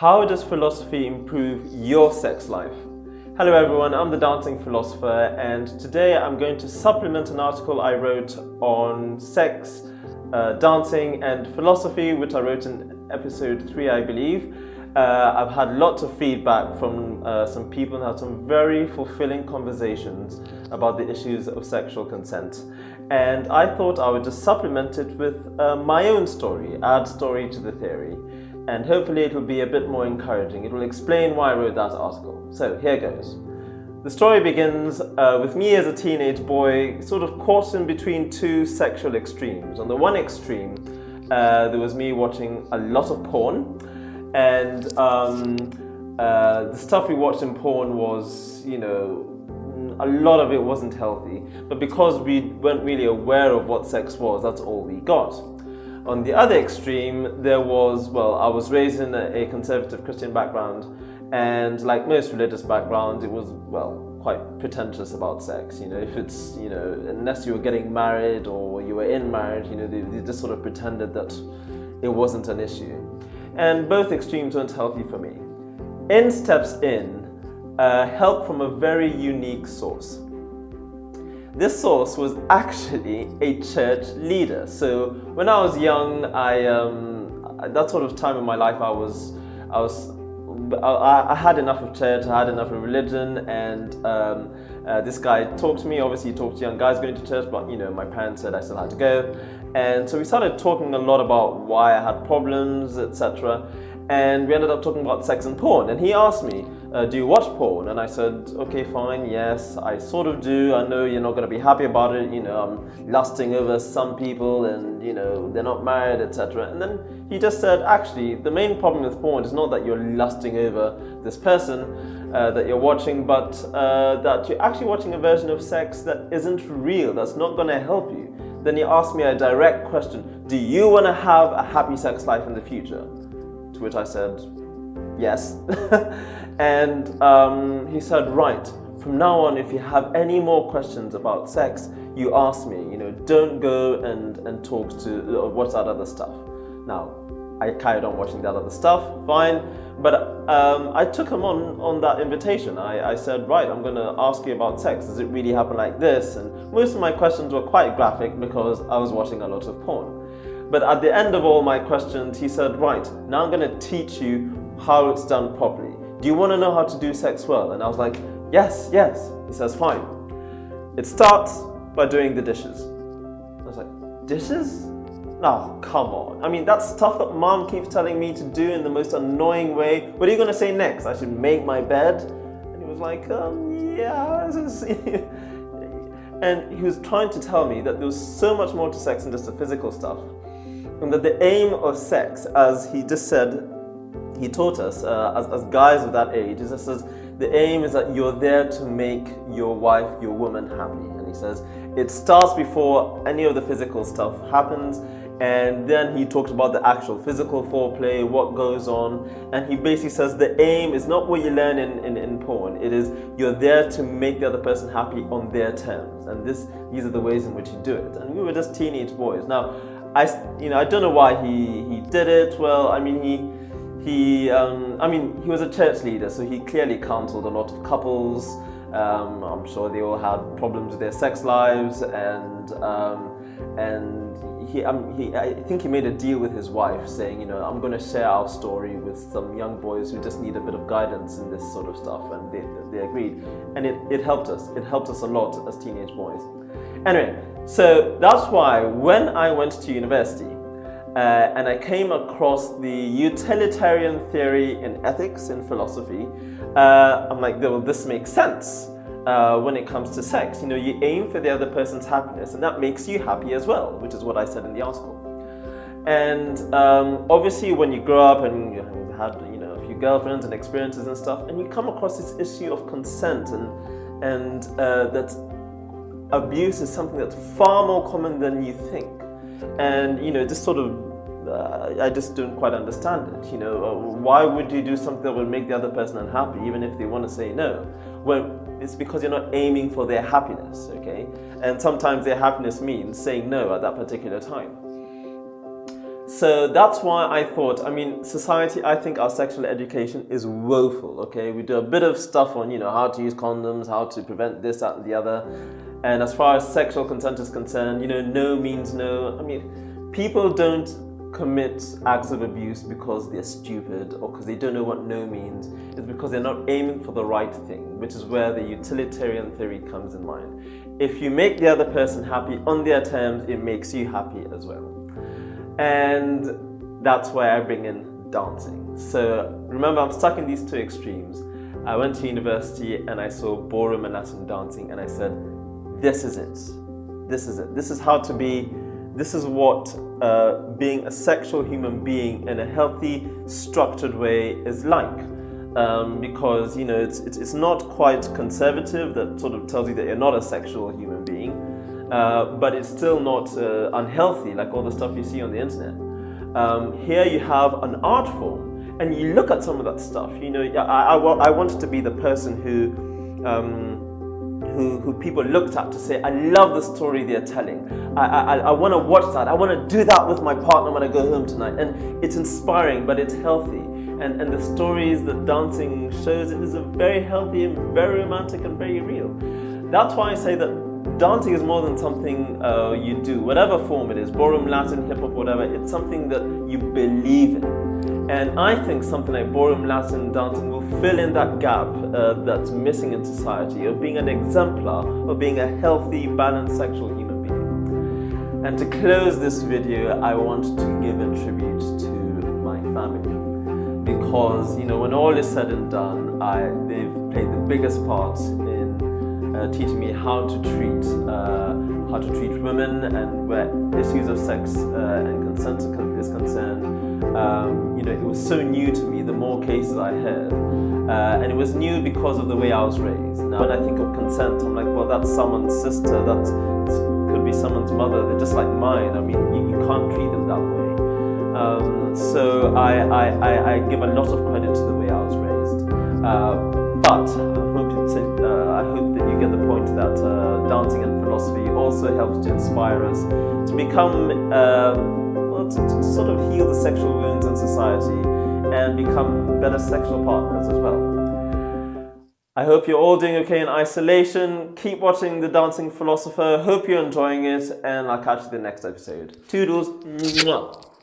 How does philosophy improve your sex life? Hello everyone, I'm the Dancing Philosopher, and today I'm going to supplement an article I wrote on sex, dancing and philosophy, which I wrote in episode 3, I believe. I've had lots of feedback from some people and had some very fulfilling conversations about the issues of sexual consent. And I thought I would just supplement it with my own story, add story to the theory. And hopefully it will be a bit more encouraging. It will explain why I wrote that article. So here goes. The story begins with me as a teenage boy, sort of caught in between two sexual extremes. On the one extreme, there was me watching a lot of porn, and the stuff we watched in porn was, a lot of it wasn't healthy. But because we weren't really aware of what sex was, that's all we got. On the other extreme, there was, I was raised in a conservative Christian background, and like most religious backgrounds, it was, quite pretentious about sex. If it's, unless you were getting married or you were in marriage, they just sort of pretended that it wasn't an issue. And both extremes weren't healthy for me. In steps help from a very unique source. This source was actually a church leader. So when I was young, at that sort of time in my life, I had enough of church, I had enough of religion, and this guy talked to me. Obviously, he talked to young guys going to church, but my parents said I still had to go. And so we started talking a lot about why I had problems, etc. And we ended up talking about sex and porn. And he asked me, do you watch porn? And I said, okay, fine, yes, I sort of do. I know you're not going to be happy about it. I'm lusting over some people and, they're not married, etc. And then he just said, actually, the main problem with porn is not that you're lusting over this person that you're watching, but that you're actually watching a version of sex that isn't real, that's not going to help you. Then he asked me a direct question, do you want to have a happy sex life in the future? To which I said, yes. And he said, right, from now on, if you have any more questions about sex, you ask me, don't go and talk to, watch that other stuff. Now, I carried on watching that other stuff, fine, but I took him on that invitation. I said, right, I'm going to ask you about sex. Does it really happen like this? And most of my questions were quite graphic because I was watching a lot of porn. But at the end of all my questions, he said, right, now I'm going to teach you how it's done properly. Do you want to know how to do sex well? And I was like, yes. He says, fine. It starts by doing the dishes. I was like, dishes? No, come on. I mean, that's stuff that mom keeps telling me to do in the most annoying way. What are you going to say next? I should make my bed? And he was like, yeah. And he was trying to tell me that there was so much more to sex than just the physical stuff. And that the aim of sex, as he just said, he taught us, as guys of that age, is just says, the aim is that you're there to make your wife, your woman happy. And he says, it starts before any of the physical stuff happens. And then he talked about the actual physical foreplay, what goes on. And he basically says the aim is not what you learn in porn. It is you're there to make the other person happy on their terms. And these are the ways in which you do it. And we were just teenage boys. Now, I don't know why he did it. Well, I mean, he was a church leader, so he clearly counseled a lot of couples. I'm sure they all had problems with their sex lives, and I think he made a deal with his wife, saying, I'm going to share our story with some young boys who just need a bit of guidance in this sort of stuff, and they agreed, and it helped us. It helped us a lot as teenage boys. Anyway, so that's why when I went to university, and I came across the utilitarian theory in ethics, in philosophy, I'm like, well, this makes sense when it comes to sex. You aim for the other person's happiness, and that makes you happy as well, which is what I said in the article. And obviously, when you grow up and you've had a few girlfriends and experiences and stuff, and you come across this issue of consent and that abuse is something that's far more common than you think. And just sort of I just don't quite understand it. Why would you do something that will make the other person unhappy, even if they want to say no? Well, it's because you're not aiming for their happiness, okay? And sometimes their happiness means saying no at that particular time. So that's why I thought, I mean, society, I think our sexual education is woeful, okay? We do a bit of stuff on, how to use condoms, how to prevent this, that, and the other. And as far as sexual consent is concerned, no means no. I mean, people don't commit acts of abuse because they're stupid or because they don't know what no means. It's because they're not aiming for the right thing, which is where the utilitarian theory comes in mind. If you make the other person happy on their terms, it makes you happy as well. And that's why I bring in dancing. So remember, I'm stuck in these two extremes. I went to university and I saw ballroom and Latin dancing and I said, this is it. This is it. This is how to be, this is what being a sexual human being in a healthy, structured way is like. Because, it's not quite conservative, that sort of tells you that you're not a sexual human being. But it's still not unhealthy like all the stuff you see on the internet. Here you have an art form, and you look at some of that stuff. I wanted to be the person who people looked at to say, I love the story they're telling. I want to watch that. I want to do that with my partner when I go home tonight. And it's inspiring, but it's healthy. And the stories that dancing shows, it is a very healthy and very romantic and very real. That's why I say that dancing is more than something you do, whatever form it is, ballroom, Latin, hip hop, whatever, it's something that you believe in. And I think something like ballroom, Latin dancing will fill in that gap that's missing in society of being an exemplar, of being a healthy, balanced sexual human being. And to close this video, I want to give a tribute to my family. Because, when all is said and done, they've played the biggest part in teaching me how to treat women, and where issues of sex and consent is concerned. It was so new to me, the more cases I heard. And it was new because of the way I was raised. Now when I think of consent, I'm like, well, that's someone's sister, that could be someone's mother, they're just like mine. I mean, you can't treat them that way. So I give a lot of credit to the way I was raised. But I hope that you get the point that dancing and philosophy also helps to inspire us to become, to sort of heal the sexual wounds in society and become better sexual partners as well. I hope you're all doing okay in isolation. Keep watching The Dancing Philosopher. Hope you're enjoying it, and I'll catch you in the next episode. Toodles. Mwah.